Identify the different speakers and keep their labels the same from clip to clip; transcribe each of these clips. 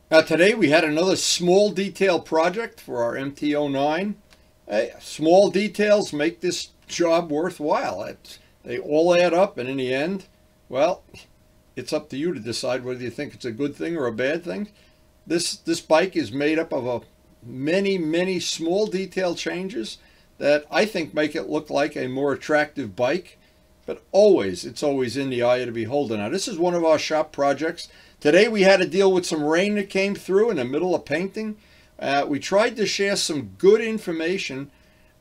Speaker 1: Now today we had another small detail project for our MT09. Hey, small details make this job worthwhile. They all add up, and in the end, well, it's up to you to decide whether you think it's a good thing or a bad thing. This bike is made up of many small detail changes that I think make it look like a more attractive bike. But it's always in the eye of the beholder. Now, this is one of our shop projects. Today we had to deal with some rain that came through in the middle of painting. We tried to share some good information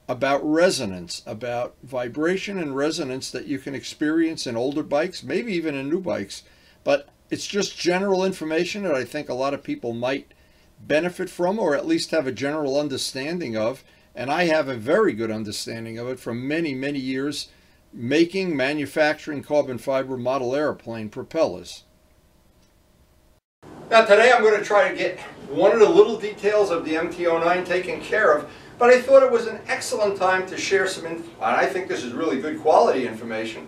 Speaker 1: about resonance, about vibration and resonance that you can experience in older bikes, maybe even in new bikes. But it's just general information that I think a lot of people might benefit from, or at least have a general understanding of. And I have a very good understanding of it from many years manufacturing carbon fiber model airplane propellers. Now today I'm going to try to get one of the little details of the MT09 taken care of, but I thought it was an excellent time to share some and I think this is really good quality information,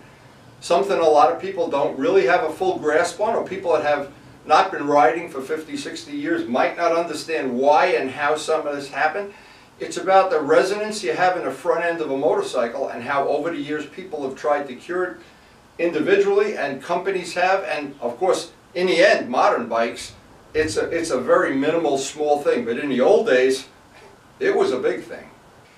Speaker 1: something a lot of people don't really have a full grasp on, or people that have not been riding for 50-60 years might not understand why and how some of this happened. It's about the resonance you have in the front end of a motorcycle and how over the years people have tried to cure it individually, and companies have, and of course in the end modern bikes it's a very minimal small thing, but in the old days it was a big thing.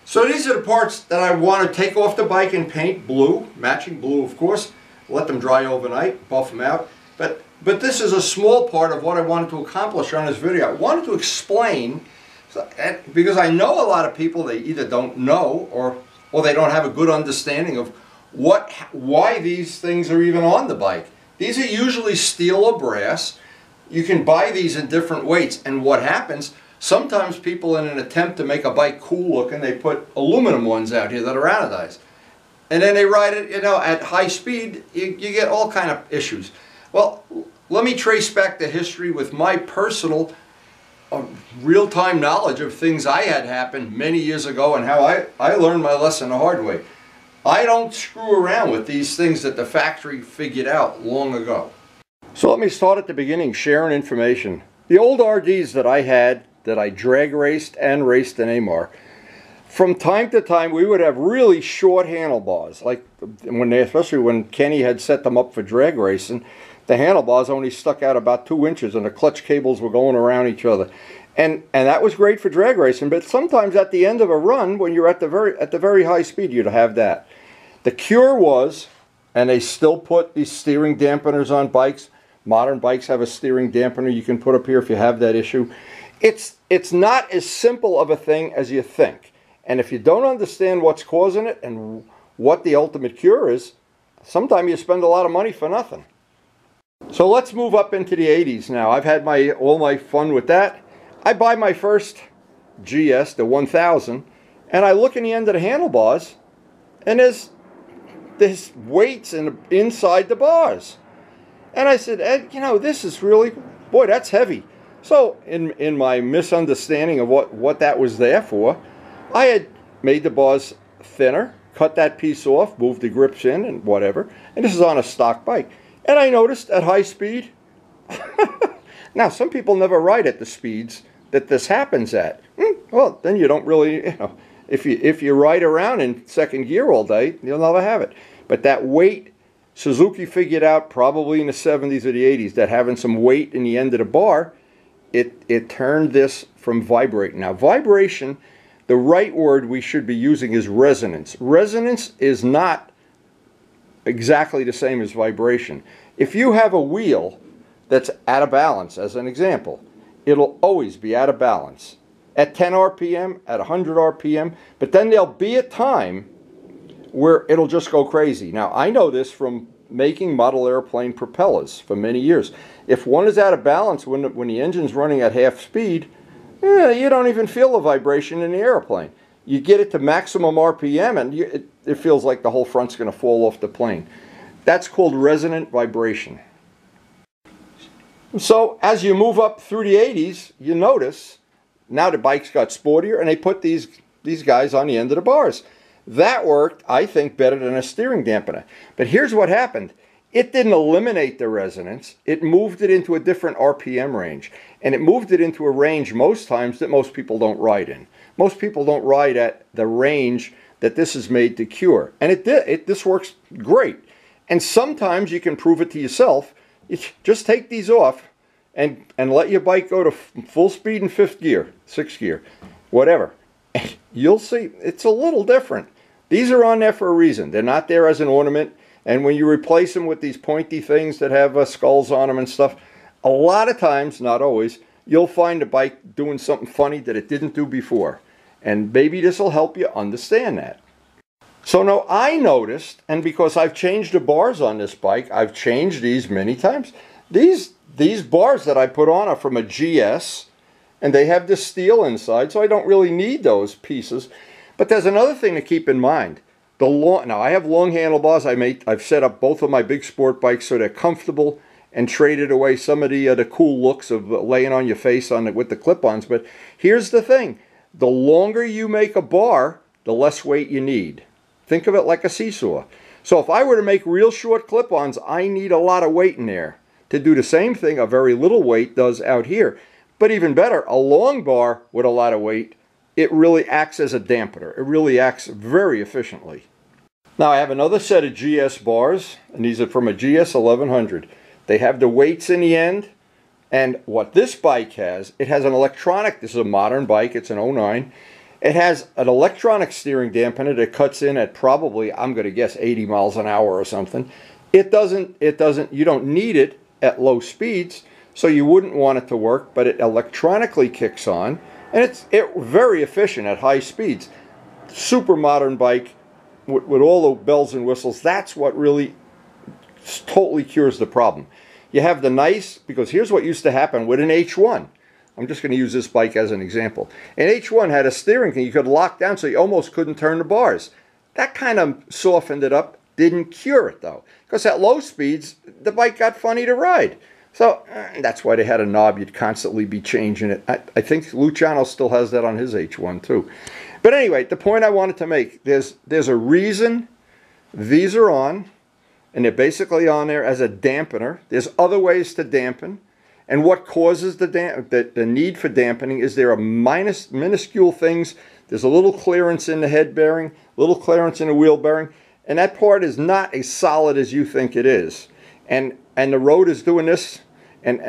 Speaker 1: So these are the parts that I want to take off the bike and paint blue, matching blue of course, let them dry overnight, buff them out, but this is a small part of what I wanted to accomplish on this video. I wanted to explain, because I know a lot of people, they either don't know or they don't have a good understanding of why these things are even on the bike. These are usually steel or brass. You can buy these in different weights, and what happens, sometimes people, in an attempt to make a bike cool looking, they put aluminum ones out here that are anodized. And then they ride it, at high speed, you get all kind of issues. Well, let me trace back the history with my personal real-time knowledge of things I had happen many years ago, and how I learned my lesson the hard way. I don't screw around with these things that the factory figured out long ago. So let me start at the beginning, sharing information. The old RDs that I had, that I drag raced and raced in Amar, from time to time we would have really short handlebars, like especially when Kenny had set them up for drag racing. The handlebars only stuck out about 2 inches and the clutch cables were going around each other. And that was great for drag racing, but sometimes at the end of a run, when you're at the very high speed, you'd have that. The cure was, and they still put these steering dampeners on bikes. Modern bikes have a steering dampener you can put up here if you have that issue. It's not as simple of a thing as you think. And if you don't understand what's causing it and what the ultimate cure is, sometimes you spend a lot of money for nothing. So let's move up into the 80s now. I've had all my fun with that. I buy my first GS, the 1000, and I look in the end of the handlebars, and there's weights inside the bars. And I said, Ed, this is really, boy, that's heavy. So in my misunderstanding of what that was there for, I had made the bars thinner, cut that piece off, moved the grips in and whatever, and this is on a stock bike. And I noticed at high speed, now some people never ride at the speeds that this happens at. Well, then you don't really, if you ride around in second gear all day, you'll never have it. But that weight, Suzuki figured out probably in the 70s or the 80s that having some weight in the end of the bar, it turned this from vibrating. Now vibration, the right word we should be using is resonance. Resonance is not exactly the same as vibration. If you have a wheel that's out of balance, as an example, it'll always be out of balance at 10 RPM, at 100 RPM, but then there'll be a time where it'll just go crazy. Now, I know this from making model airplane propellers for many years. If one is out of balance when the engine's running at half speed, you don't even feel the vibration in the airplane. You get it to maximum RPM and it feels like the whole front's going to fall off the plane. That's called resonant vibration. So as you move up through the 80s, you notice now the bikes got sportier and they put these guys on the end of the bars. That worked, I think, better than a steering dampener. But here's what happened. It didn't eliminate the resonance. It moved it into a different RPM range. And it moved it into a range most times that most people don't ride in. Most people don't ride at the range that this is made to cure. And it did. This works great. And sometimes you can prove it to yourself. You just take these off and let your bike go to full speed in 5th gear, 6th gear, whatever. You'll see it's a little different. These are on there for a reason. They're not there as an ornament. And when you replace them with these pointy things that have skulls on them and stuff, a lot of times, not always, you'll find the bike doing something funny that it didn't do before. And maybe this will help you understand that. So now I noticed, and because I've changed the bars on this bike, I've changed these many times. These bars that I put on are from a GS, and they have this steel inside, so I don't really need those pieces. But there's another thing to keep in mind. Now I have long handlebars. I've set up both of my big sport bikes so they're comfortable and traded away some of the cool looks of laying on your face with the clip-ons. But here's the thing. The longer you make a bar, the less weight you need. Think of it like a seesaw. So if I were to make real short clip-ons, I need a lot of weight in there. To do the same thing, a very little weight does out here. But even better, a long bar with a lot of weight, it really acts as a dampener. It really acts very efficiently. Now I have another set of GS bars, and these are from a GS 1100. They have the weights in the end, and what this bike has, it has an electronic, this is a modern bike, it's an 09. It has an electronic steering dampener that cuts in at probably, I'm going to guess, 80 miles an hour or something. You don't need it at low speeds, so you wouldn't want it to work, but it electronically kicks on, and it's very efficient at high speeds. Super modern bike with all the bells and whistles. That's what really totally cures the problem. You have the nice, because here's what used to happen with an H1. I'm just going to use this bike as an example. An H1 had a steering thing you could lock down so you almost couldn't turn the bars. That kind of softened it up, didn't cure it though. Because at low speeds, the bike got funny to ride. So that's why they had a knob. You'd constantly be changing it. I think Luciano still has that on his H1 too. But anyway, the point I wanted to make, there's a reason these are on, and they're basically on there as a dampener. There's other ways to dampen. And what causes the need for dampening is there are minuscule things. There's a little clearance in the head bearing, little clearance in the wheel bearing, and that part is not as solid as you think it is. And the road is doing this, and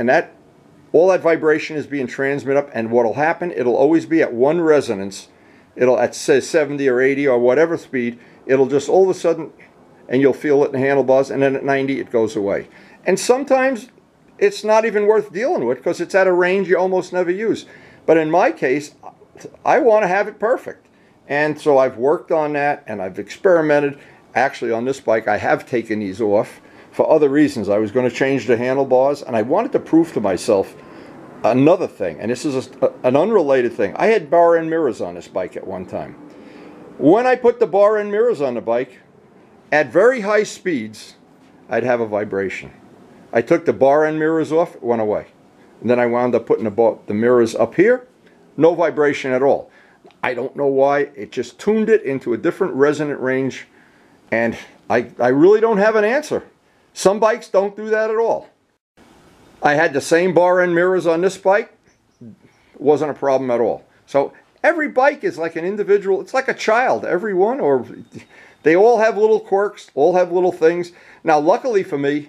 Speaker 1: all that vibration is being transmitted up, and what will happen, it'll always be at one resonance. It'll at say 70 or 80 or whatever speed, it'll just all of a sudden, and you'll feel it in the handlebars, and then at 90 it goes away. And sometimes it's not even worth dealing with because it's at a range you almost never use. But in my case, I want to have it perfect. And so I've worked on that, and I've experimented. Actually, on this bike, I have taken these off for other reasons. I was going to change the handlebars, and I wanted to prove to myself another thing. And this is an unrelated thing. I had bar end mirrors on this bike at one time. When I put the bar end mirrors on the bike, at very high speeds, I'd have a vibration. I took the bar end mirrors off, it went away. And then I wound up putting the mirrors up here, no vibration at all. I don't know why, it just tuned it into a different resonant range, and I really don't have an answer. Some bikes don't do that at all. I had the same bar end mirrors on this bike, wasn't a problem at all. So every bike is like an individual, it's like a child, every one, or they all have little quirks, all have little things. Now luckily for me,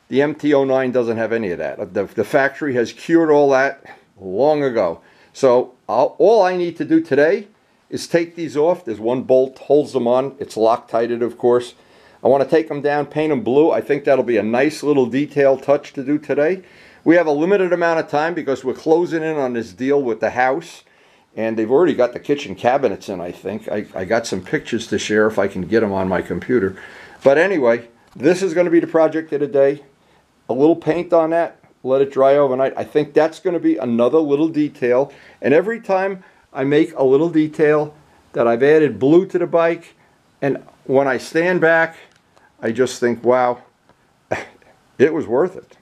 Speaker 1: the MT09 doesn't have any of that. The factory has cured all that long ago. So all I need to do today is take these off. There's one bolt, holds them on. It's Loctited, of course. I want to take them down, paint them blue. I think that'll be a nice little detail touch to do today. We have a limited amount of time because we're closing in on this deal with the house. And they've already got the kitchen cabinets in, I think. I got some pictures to share if I can get them on my computer. But anyway, this is going to be the project of the day. A little paint on that, let it dry overnight. I think that's going to be another little detail. And every time I make a little detail that I've added blue to the bike, and when I stand back, I just think, wow, it was worth it.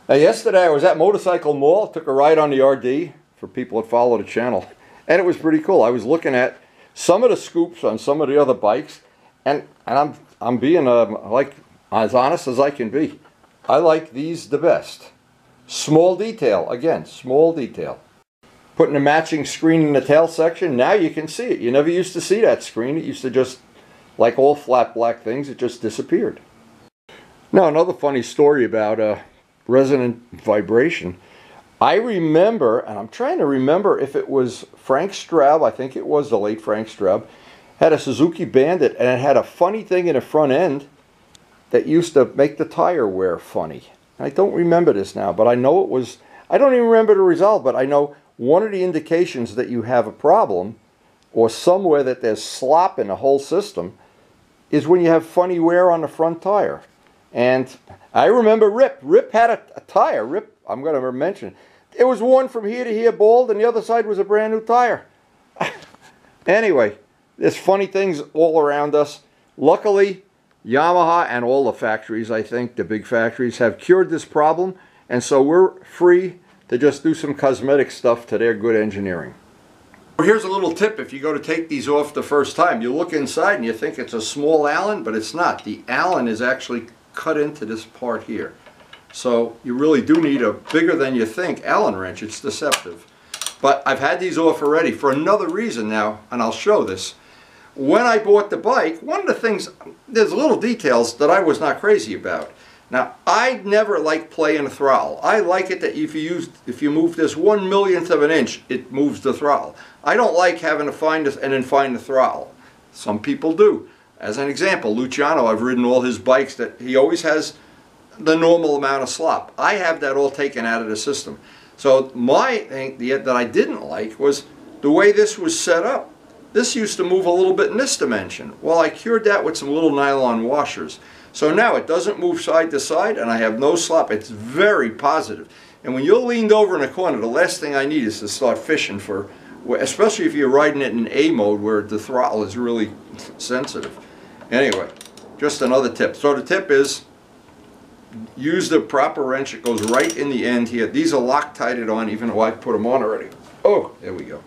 Speaker 1: Now yesterday I was at Motorcycle Mall, took a ride on the RD for people that follow the channel, and it was pretty cool. I was looking at some of the scoops on some of the other bikes, and I'm being like as honest as I can be, I like these the best. Small detail, again, small detail. Putting a matching screen in the tail section, now you can see it. You never used to see that screen. It used to just, like all flat black things, it just disappeared. Now another funny story about resonant vibration. I remember, and I'm trying to remember if it was Frank Straub, I think it was the late Frank Straub, had a Suzuki Bandit, and it had a funny thing in the front end that used to make the tire wear funny. I don't remember this now, but I know it was, I don't even remember the result, but I know one of the indications that you have a problem, or somewhere that there's slop in the whole system, is when you have funny wear on the front tire. And I remember Rip had a tire. Rip, I'm going to mention, it was worn from here to here bald, and the other side was a brand new tire. Anyway, there's funny things all around us. Luckily, Yamaha and all the factories, I think, the big factories, have cured this problem, and so we're free to just do some cosmetic stuff to their good engineering. Here's a little tip if you go to take these off the first time. You look inside and you think it's a small Allen, but it's not. The Allen is actually cut into this part here. So you really do need a bigger than you think Allen wrench. It's deceptive. But I've had these off already for another reason now, and I'll show this. When I bought the bike, one of the things, there's little details that I was not crazy about. Now, I never like playing the throttle. I like it that if you move this 1/1,000th of an inch, it moves the throttle. I don't like having to find this and then find the throttle. Some people do. As an example, Luciano, I've ridden all his bikes that he always has the normal amount of slop. I have that all taken out of the system. So my thing that I didn't like was the way this was set up. This used to move a little bit in this dimension. Well, I cured that with some little nylon washers. So now it doesn't move side to side and I have no slop. It's very positive. And when you're leaned over in a corner, the last thing I need is to start fishing for, especially if you're riding it in A mode where the throttle is really sensitive. Anyway, just another tip. So the tip is use the proper wrench. It goes right in the end here. These are Loctited on, even though I put them on already. Oh, there we go.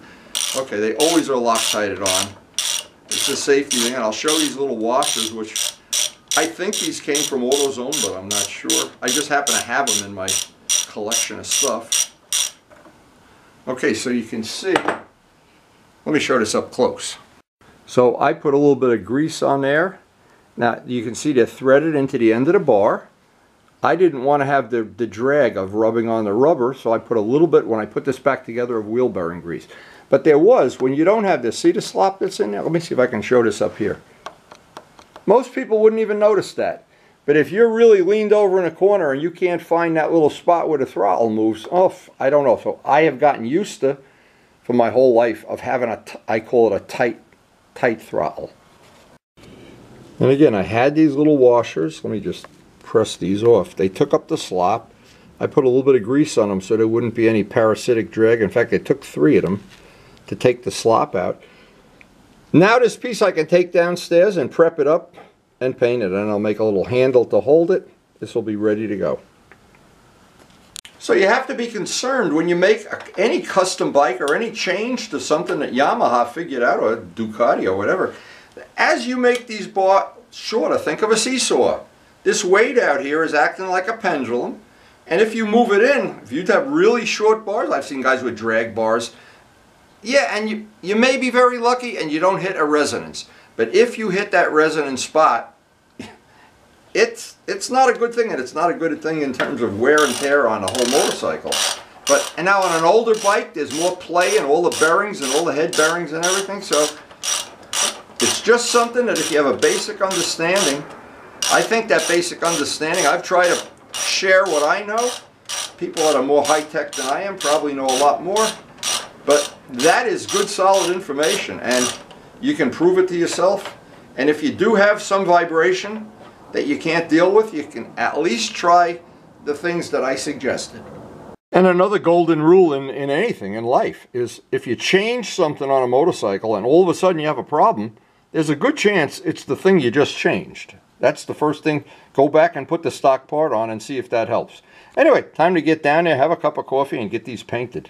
Speaker 1: Okay, they always are Loctited on. It's a safety thing, and I'll show these little washers, which I think these came from AutoZone, but I'm not sure. I just happen to have them in my collection of stuff. Okay, so you can see. Let me show this up close. So I put a little bit of grease on there. Now you can see they're threaded into the end of the bar. I didn't want to have the drag of rubbing on the rubber, so I put a little bit, when I put this back together, of wheel bearing grease. But there was, when you don't have this, see the slop that's in there? Let me see if I can show this up here. Most people wouldn't even notice that. But if you're really leaned over in a corner and you can't find that little spot where the throttle moves, oh, I don't know. So I have gotten used to, for my whole life, of having I call it a tight throttle. And again, I had these little washers. Let me just press these off. They took up the slop. I put a little bit of grease on them so there wouldn't be any parasitic drag. In fact, I took 3 of them to take the slop out. Now this piece I can take downstairs and prep it up and paint it, and I'll make a little handle to hold it. This will be ready to go. So you have to be concerned when you make any custom bike or any change to something that Yamaha figured out, or Ducati or whatever. As you make these bars shorter, think of a seesaw. This weight out here is acting like a pendulum, and if you move it in, if you have really short bars, I've seen guys with drag bars, yeah, and you may be very lucky and you don't hit a resonance. But if you hit that resonance spot, it's not a good thing, and it's not a good thing in terms of wear and tear on a whole motorcycle. And now on an older bike, there's more play and all the bearings and all the head bearings and everything, so it's just something that if you have a basic understanding, I think that basic understanding, I've tried to share what I know. People that are more high-tech than I am probably know a lot more, but that is good solid information, and you can prove it to yourself. And if you do have some vibration that you can't deal with, you can at least try the things that I suggested. And another golden rule in anything in life is if you change something on a motorcycle and all of a sudden you have a problem, there's a good chance it's the thing you just changed. That's the first thing. Go back and put the stock part on and see if that helps. Anyway, time to get down there, have a cup of coffee, and get these painted.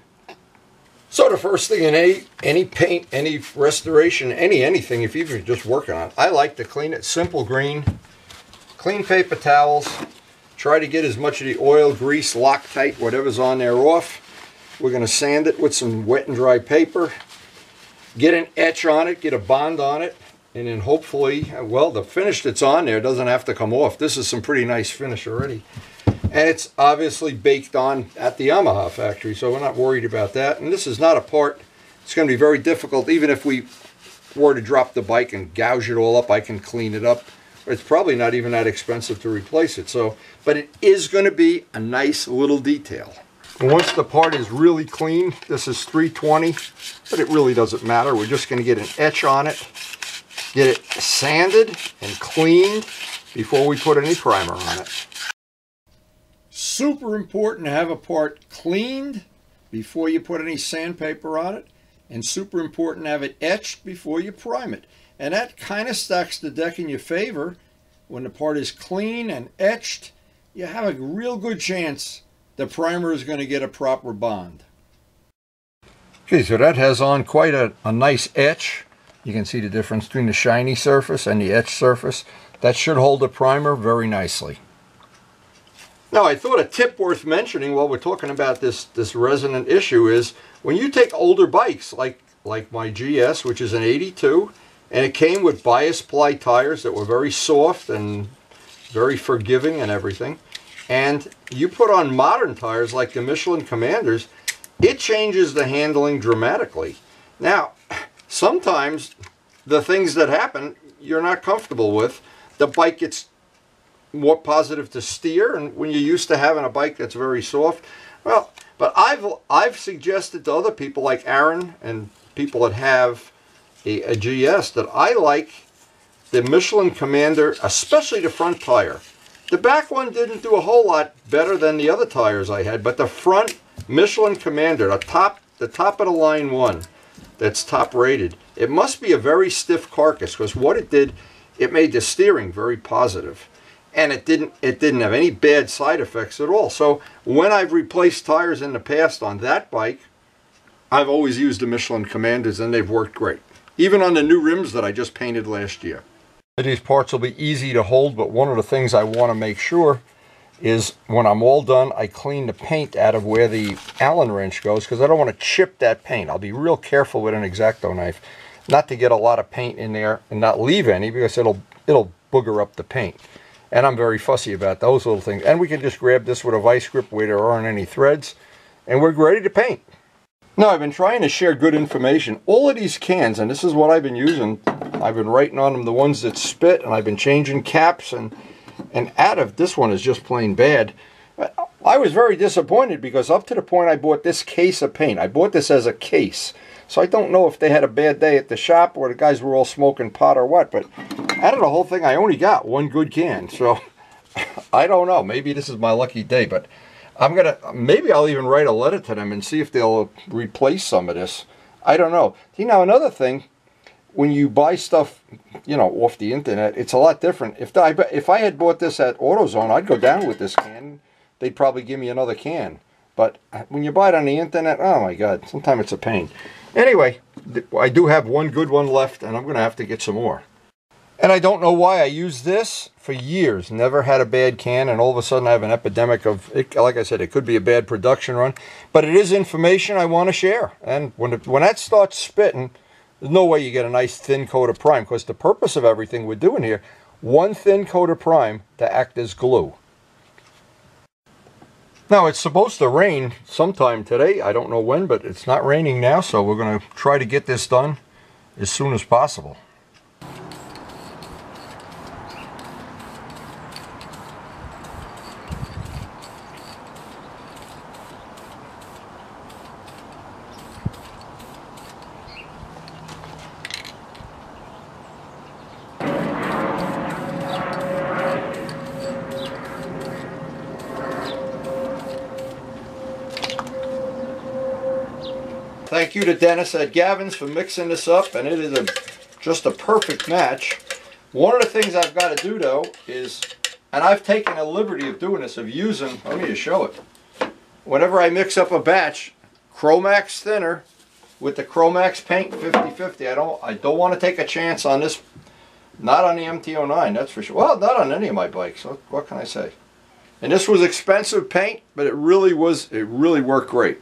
Speaker 1: So the first thing in any paint, any restoration, anything, if you're just working on it, I like to clean it simple green. clean paper towels. Try to get as much of the oil, grease, Loctite, whatever's on there off. We're going to sand it with some wet and dry paper. Get an etch on it, get a bond on it, and then hopefully, well, the finish that's on there doesn't have to come off. This is some pretty nice finish already. And it's obviously baked on at the Yamaha factory, so we're not worried about that. And this is not a part, it's going to be very difficult. Even if we were to drop the bike and gouge it all up, I can clean it up. It's probably not even that expensive to replace it. So, but it is going to be a nice little detail. And once the part is really clean, this is 320, but it really doesn't matter. We're just going to get an etch on it, get it sanded and cleaned before we put any primer on it. Super important to have a part cleaned before you put any sandpaper on it, and super important to have it etched before you prime it. And that kind of stacks the deck in your favor. When the part is clean and etched, you have a real good chance the primer is going to get a proper bond. Okay, so that has on quite a nice etch. You can see the difference between the shiny surface and the etched surface. That should hold the primer very nicely. Now, I thought a tip worth mentioning while we're talking about this resonant issue is when you take older bikes like my GS, which is an 82, and it came with bias ply tires that were very soft and very forgiving and everything, and you put on modern tires like the Michelin Commanders, it changes the handling dramatically. Now, sometimes the things that happen you're not comfortable with. The bike gets more positive to steer, and when you're used to having a bike that's very soft, well, but I've suggested to other people like Aaron and people that have a GS that I like the Michelin Commander, especially the front tire. The back one didn't do a whole lot better than the other tires I had, but the front Michelin Commander, the top of the line one, that's top rated, it must be a very stiff carcass, because what it did, it made the steering very positive. And it didn't have any bad side effects at all. So when I've replaced tires in the past on that bike, I've always used the Michelin Commanders, and they've worked great. Even on the new rims that I just painted last year. These parts will be easy to hold, but one of the things I want to make sure is when I'm all done, I clean the paint out of where the Allen wrench goes, because I don't want to chip that paint. I'll be real careful with an X-Acto knife not to get a lot of paint in there and not leave any, because it'll booger up the paint. And I'm very fussy about those little things. And we can just grab this with a vice grip where there aren't any threads, and we're ready to paint. Now, I've been trying to share good information. All of these cans, and this is what I've been using, I've been writing on them the ones that spit, and I've been changing caps, and out of this one is just plain bad. I was very disappointed, because up to the point I bought this case of paint, I bought this as a case. So I don't know if they had a bad day at the shop or the guys were all smoking pot or what, but out of the whole thing, I only got one good can. So I don't know. Maybe this is my lucky day, but maybe I'll even write a letter to them and see if they'll replace some of this. I don't know. See, now another thing, when you buy stuff, you know, off the internet, it's a lot different. If I had bought this at AutoZone, I'd go down with this can. They'd probably give me another can. But when you buy it on the internet, oh my God, sometimes it's a pain. Anyway, I do have one good one left, and I'm going to have to get some more. And I don't know why. I used this for years, never had a bad can, and all of a sudden I have an epidemic of it. Like I said, it could be a bad production run, but it is information I want to share. And when that starts spitting, there's no way you get a nice thin coat of prime, because the purpose of everything we're doing here, one thin coat of prime to act as glue. Now, it's supposed to rain sometime today. I don't know when, but it's not raining now, so we're going to try to get this done as soon as possible. Thank you to Dennis at Gavin's for mixing this up, and it is just a perfect match. One of the things I've got to do though is, and I've taken a liberty of doing this, of using, let me just show it. Whenever I mix up a batch, Chromax thinner with the Chromax paint 50-50. I don't want to take a chance on this Not on the MT09, that's for sure. Well, not on any of my bikes. What can I say? And this was expensive paint, but it really worked great.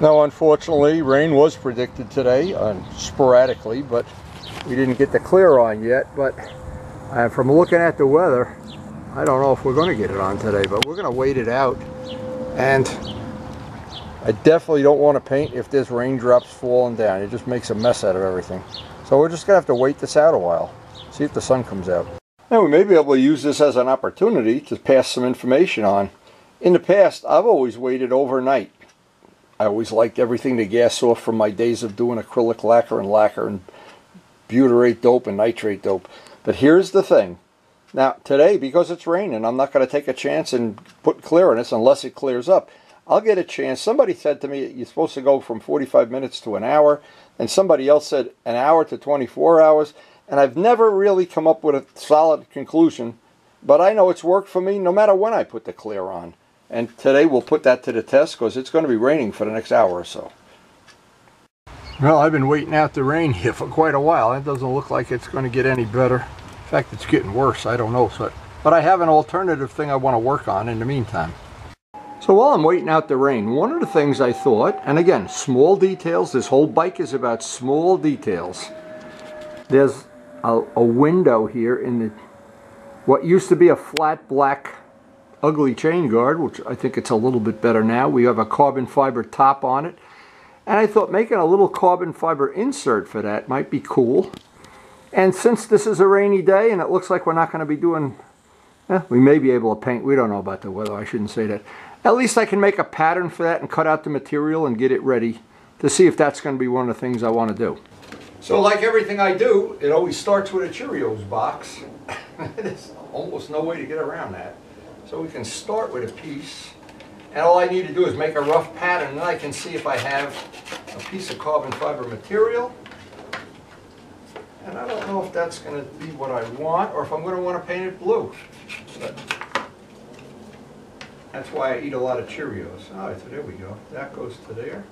Speaker 1: Now, unfortunately, rain was predicted today, sporadically, but we didn't get the clear on yet. But from looking at the weather, I don't know if we're going to get it on today, but we're going to wait it out. And I definitely don't want to paint if there's raindrops falling down. It just makes a mess out of everything. So we're just going to have to wait this out a while, see if the sun comes out. Now, we may be able to use this as an opportunity to pass some information on. In the past, I've always waited overnight. I always liked everything to gas off from my days of doing acrylic lacquer and butyrate dope and nitrate dope. But here's the thing. Now, today, because it's raining, I'm not going to take a chance and put clear on this unless it clears up. I'll get a chance. Somebody said to me, you're supposed to go from 45 minutes to an hour. And somebody else said an hour to 24 hours. And I've never really come up with a solid conclusion. But I know it's worked for me no matter when I put the clear on. And today we'll put that to the test because it's going to be raining for the next hour or so. Well, I've been waiting out the rain here for quite a while. It doesn't look like it's going to get any better. In fact, it's getting worse. I don't know. But I have an alternative thing I want to work on in the meantime. So while I'm waiting out the rain, one of the things I thought, and again, small details. This whole bike is about small details. There's a window here in the what used to be a flat black ugly chain guard, which I think it's a little bit better now. We have a carbon fiber top on it. And I thought making a little carbon fiber insert for that might be cool. And since this is a rainy day and it looks like we're not going to be doing, we may be able to paint. We don't know about the weather. I shouldn't say that. At least I can make a pattern for that and cut out the material and get it ready to see if that's going to be one of the things I want to do. So like everything I do, it always starts with a Cheerios box. There's almost no way to get around that. So we can start with a piece, and all I need to do is make a rough pattern, and then I can see if I have a piece of carbon fiber material. And I don't know if that's going to be what I want, or if I'm going to want to paint it blue. But that's why I eat a lot of Cheerios. All right, so there we go. That goes to there.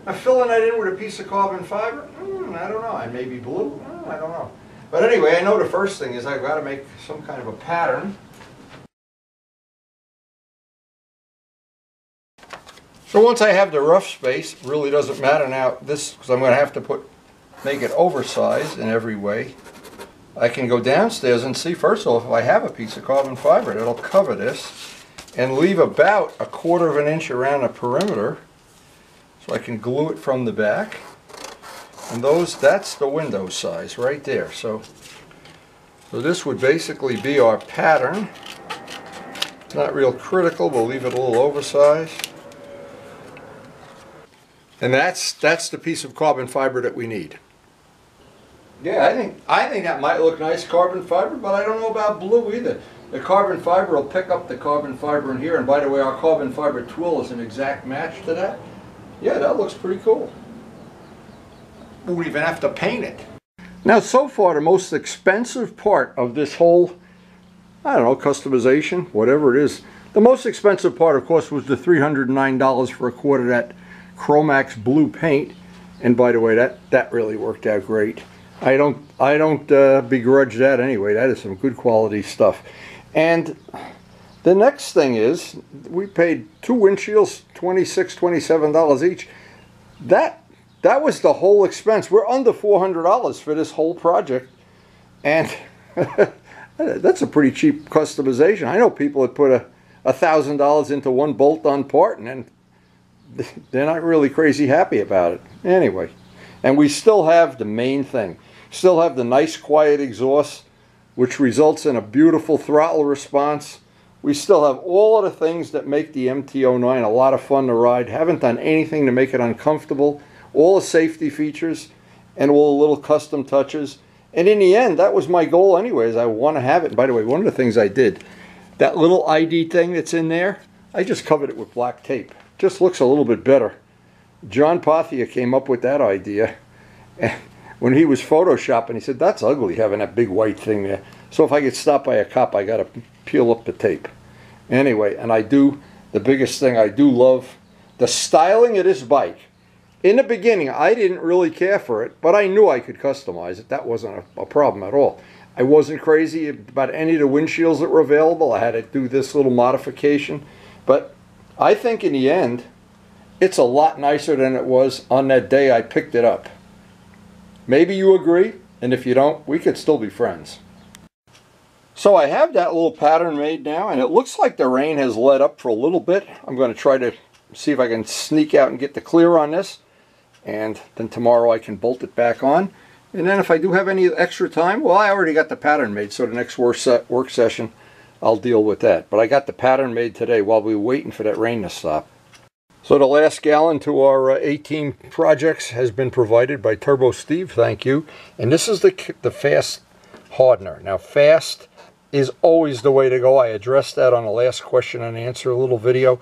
Speaker 1: I'm filling that in with a piece of carbon fiber. I don't know. I may be blue. I don't know. But anyway, I know the first thing is I've got to make some kind of a pattern. So once I have the rough space, it really doesn't matter now this, because I'm going to have to make it oversized in every way. I can go downstairs and see, first of all, if I have a piece of carbon fiber that'll cover this, and leave about 1/4 of an inch around the perimeter, so I can glue it from the back. And that's the window size right there. So this would basically be our pattern. Not real critical, we'll leave it a little oversized. And that's the piece of carbon fiber that we need. Yeah, I think that might look nice, carbon fiber, but I don't know about blue either. The carbon fiber will pick up the carbon fiber in here, and by the way, our carbon fiber twill is an exact match to that. Yeah, that looks pretty cool. We won't even have to paint it. Now, so far, the most expensive part of this whole, I don't know, customization, whatever it is, the most expensive part, of course, was the $309 for 1/4 of that Chromax blue paint, and by the way, that really worked out great. I don't begrudge that anyway. That is some good quality stuff. And the next thing is we paid 2 windshields, $26, $27 each. That was the whole expense. We're under $400 for this whole project, and that's a pretty cheap customization. I know people that put $1,000 into one bolt-on part, and then they're not really crazy happy about it. Anyway, and we still have the main thing. Still have the nice quiet exhaust, which results in a beautiful throttle response. We still have all of the things that make the MT09 a lot of fun to ride. Haven't done anything to make it uncomfortable. All the safety features and all the little custom touches. And in the end, that was my goal anyways. I want to have it. And by the way, one of the things I did, that little ID thing that's in there, I just covered it with black tape. Just looks a little bit better. John Pothia came up with that idea. And when he was photoshopping, he said, that's ugly having that big white thing there. So if I get stopped by a cop, I got to peel up the tape. Anyway, and the biggest thing, I do love the styling of this bike. In the beginning, I didn't really care for it, but I knew I could customize it. That wasn't a problem at all. I wasn't crazy about any of the windshields that were available. I had to do this little modification. But I think in the end, it's a lot nicer than it was on that day I picked it up. Maybe you agree, and if you don't, we could still be friends. So I have that little pattern made now, and it looks like the rain has let up for a little bit. I'm going to try to see if I can sneak out and get the clear on this, and then tomorrow I can bolt it back on. And then if I do have any extra time, well, I already got the pattern made, so the next work session I'll deal with that. But I got the pattern made today while we were waiting for that rain to stop. So the last gallon to our 18 projects has been provided by Turbo Steve, thank you. And this is the fast hardener. Now fast is always the way to go. I addressed that on the last question and answer little video.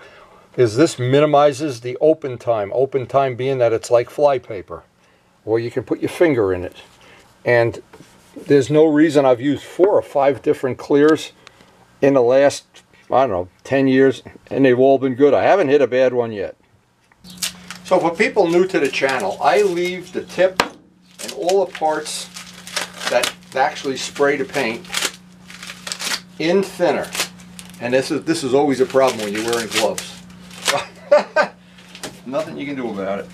Speaker 1: This minimizes the open time being that it's like flypaper, or you can put your finger in it. And there's no reason I've used 4 or 5 different clears in the last, I don't know, 10 years, and they've all been good. I haven't hit a bad one yet. So for people new to the channel, I leave the tip and all the parts that actually spray the paint in thinner. And this is always a problem when you're wearing gloves. Nothing you can do about it.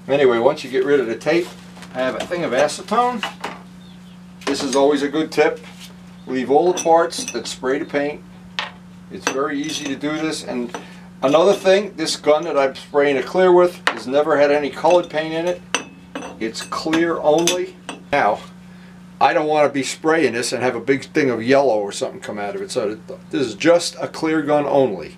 Speaker 1: Anyway, once you get rid of the tape, I have a thing of acetone. This is always a good tip. Leave all the parts that spray the paint. It's very easy to do this. And another thing, this gun that I'm spraying it clear with has never had any colored paint in it. It's clear only. Now, I don't want to be spraying this and have a big thing of yellow or something come out of it. So this is just a clear gun only.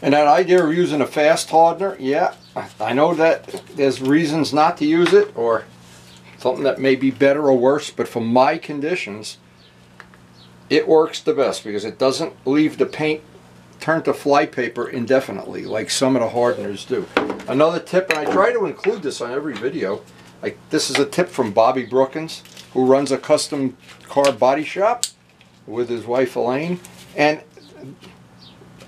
Speaker 1: And that idea of using a fast hardener, yeah, I know that there's reasons not to use it, or something that may be better or worse, but for my conditions, it works the best because it doesn't leave the paint turn to flypaper indefinitely like some of the hardeners do. Another tip, and I try to include this on every video, like this is a tip from Bobby Brookins, who runs a custom car body shop with his wife Elaine. And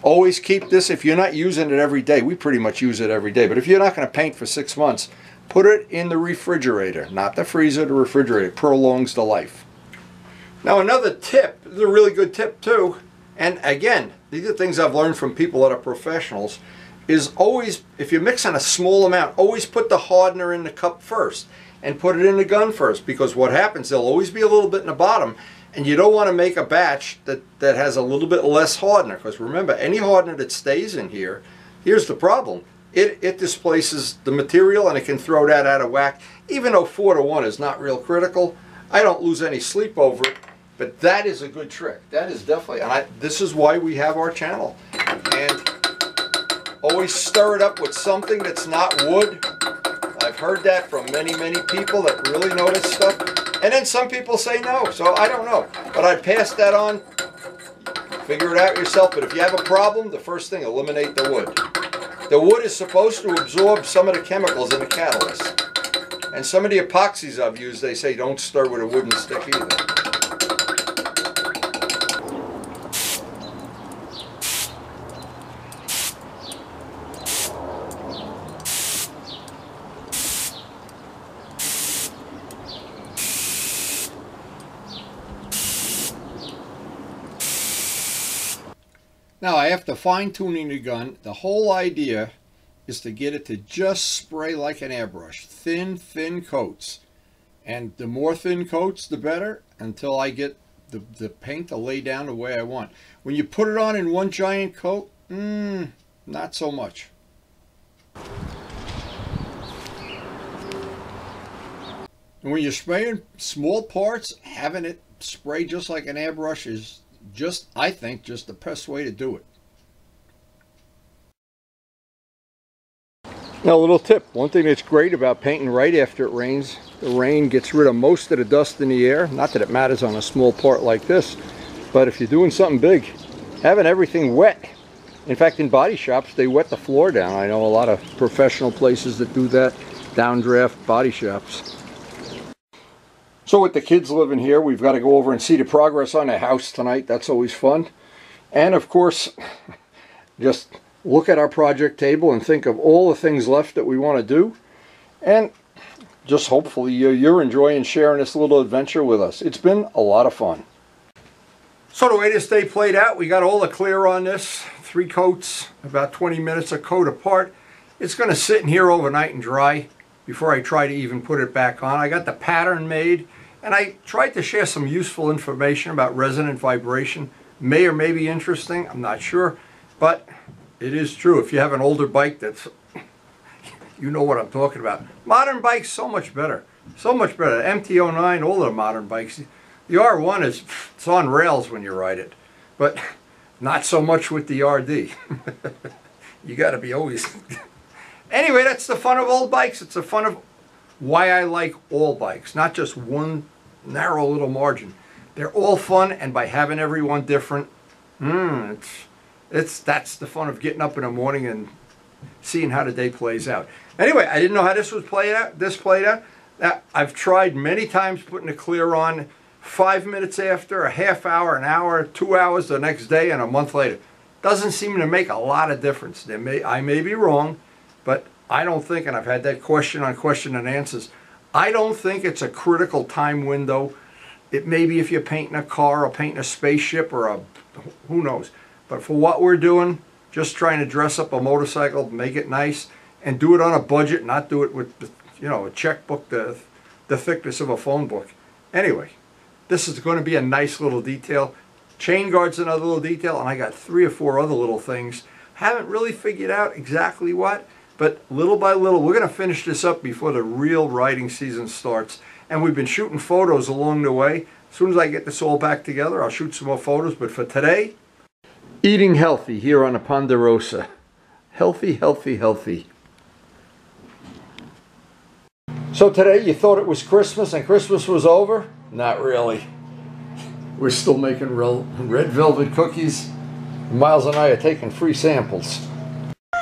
Speaker 1: always keep this, if you're not using it every day, we pretty much use it every day, but if you're not going to paint for 6 months, put it in the refrigerator, not the freezer, the refrigerator. It prolongs the life. Now another tip, this is a really good tip too, and again, these are things I've learned from people that are professionals, is always, if you're mixing a small amount, always put the hardener in the cup first and put it in the gun first, because what happens, there'll always be a little bit in the bottom, and you don't want to make a batch that has a little bit less hardener, because remember, any hardener that stays in here, here's the problem. It displaces the material and it can throw that out of whack. Even though 4:1 is not real critical, I don't lose any sleep over it, but that is a good trick. That is definitely, and this is why we have our channel. And always stir it up with something that's not wood. I've heard that from many, many people that really know this stuff. And then some people say no, so I don't know. But I'd pass that on. Figure it out yourself. But if you have a problem, the first thing, eliminate the wood. The wood is supposed to absorb some of the chemicals in the catalyst. And some of the epoxies I've used, they say don't stir with a wooden stick either. Now, after fine-tuning the gun, the whole idea is to get it to just spray like an airbrush. Thin coats. And the more thin coats, the better, until I get the paint to lay down the way I want. When you put it on in one giant coat, not so much. And when you're spraying small parts, having it spray just like an airbrush is just, I think, just the best way to do it. Now, a little tip. One thing that's great about painting right after it rains, the rain gets rid of most of the dust in the air. Not that it matters on a small part like this, but if you're doing something big, having everything wet In fact, in body shops, they wet the floor down. I know a lot of professional places that do that, downdraft body shops. So with the kids living here, we've got to go over and see the progress on the house tonight. That's always fun. And of course, just look at our project table and think of all the things left that we want to do. And just hopefully you're enjoying sharing this little adventure with us. It's been a lot of fun. So the way this day played out, we got all the clear on this. 3 coats, about 20 minutes a coat apart. It's going to sit in here overnight and dry before I try to even put it back on. I got the pattern made, and I tried to share some useful information about resonant vibration. May or may be interesting, I'm not sure, but it is true. If you have an older bike that's, you know what I'm talking about. Modern bikes, so much better. So much better. MT09, all the modern bikes. The R1 it's on rails when you ride it, but not so much with the RD. You got to be always... Anyway, that's the fun of old bikes. It's the fun of why I like all bikes, not just one narrow little margin. They're all fun, and by having everyone different, that's the fun of getting up in the morning and seeing how the day plays out. Anyway, I didn't know how this played out. Now, I've tried many times putting the clear on 5 minutes after, a half hour, an hour, 2 hours the next day, and a month later. Doesn't seem to make a lot of difference. I may be wrong, but I don't think, and I've had that question on question and answers, I don't think it's a critical time window. It may be if you're painting a car or painting a spaceship or who knows. But for what we're doing, just trying to dress up a motorcycle, make it nice, and do it on a budget, not do it with, a checkbook the thickness of a phone book. Anyway, this is going to be a nice little detail. Chain guard's another little detail, and I got 3 or 4 other little things. Haven't really figured out exactly what, but little by little, we're going to finish this up before the real riding season starts. And we've been shooting photos along the way. As soon as I get this all back together, I'll shoot some more photos. But for today, eating healthy here on a Ponderosa. Healthy, healthy, healthy. So today, you thought it was Christmas and Christmas was over? Not really. We're still making red velvet cookies. Miles and I are taking free samples.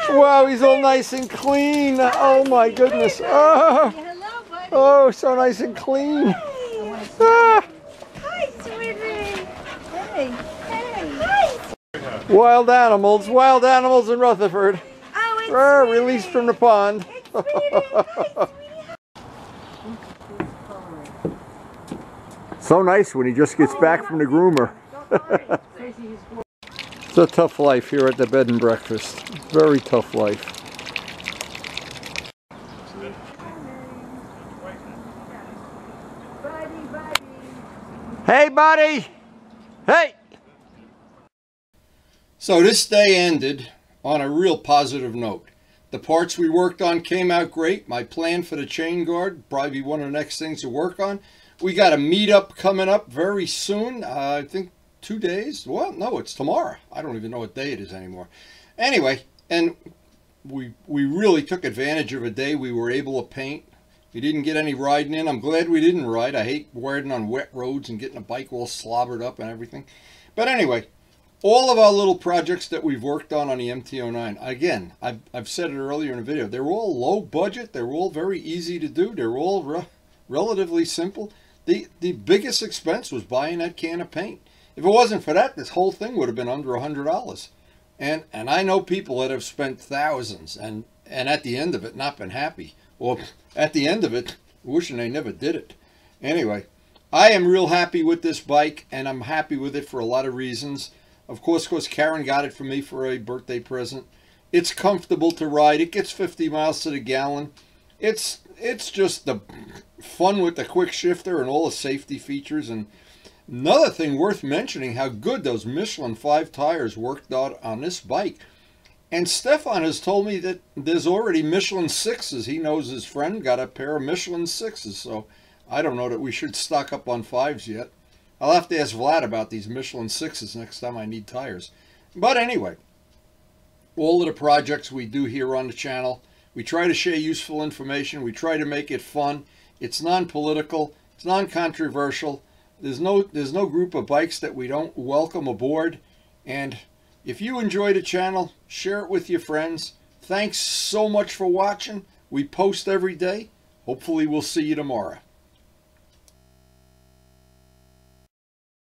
Speaker 1: Wow, he's all nice and clean. Oh my goodness. Oh, so nice and clean.
Speaker 2: Hi, sweetie. Hey, hey.
Speaker 1: Wild animals in Rutherford.
Speaker 2: Oh, it's
Speaker 1: released from the pond. So nice when he just gets back from the groomer. It's a tough life here at the bed and breakfast. Very tough life. Hey, buddy! Hey! So this day ended on a real positive note. The parts we worked on came out great. My plan for the chain guard, probably one of the next things to work on. We got a meetup coming up very soon. I think 2 days. Well, no, it's tomorrow. I don't even know what day it is anymore. Anyway, and we really took advantage of a day we were able to paint. We didn't get any riding in. I'm glad we didn't ride. I hate riding on wet roads and getting a bike all slobbered up and everything. But anyway, all of our little projects that we've worked on the MT09, again, I've said it earlier in the video, they're all low budget. They're all very easy to do. They're all relatively simple. The biggest expense was buying that can of paint. If it wasn't for that, this whole thing would have been under $100. And I know people that have spent thousands and at the end of it not been happy. Or at the end of it, wishing they never did it. Anyway, I am real happy with this bike, and I'm happy with it for a lot of reasons. Of course, Karen got it for me for a birthday present. It's comfortable to ride. It gets 50 miles to the gallon. It's just the fun with the quick shifter and all the safety features. And another thing worth mentioning, how good those Michelin 5 tires worked out on this bike. And Stefan has told me that there's already Michelin 6s. He knows his friend got a pair of Michelin 6s. So I don't know that we should stock up on 5s yet. I'll have to ask Vlad about these Michelin 6s next time I need tires. But anyway, all of the projects we do here on the channel, we try to share useful information. We try to make it fun. It's non-political. It's non-controversial. There's no group of bikes that we don't welcome aboard. And If you enjoy the channel, share it with your friends. Thanks so much for watching. We post every day. Hopefully we'll see you tomorrow.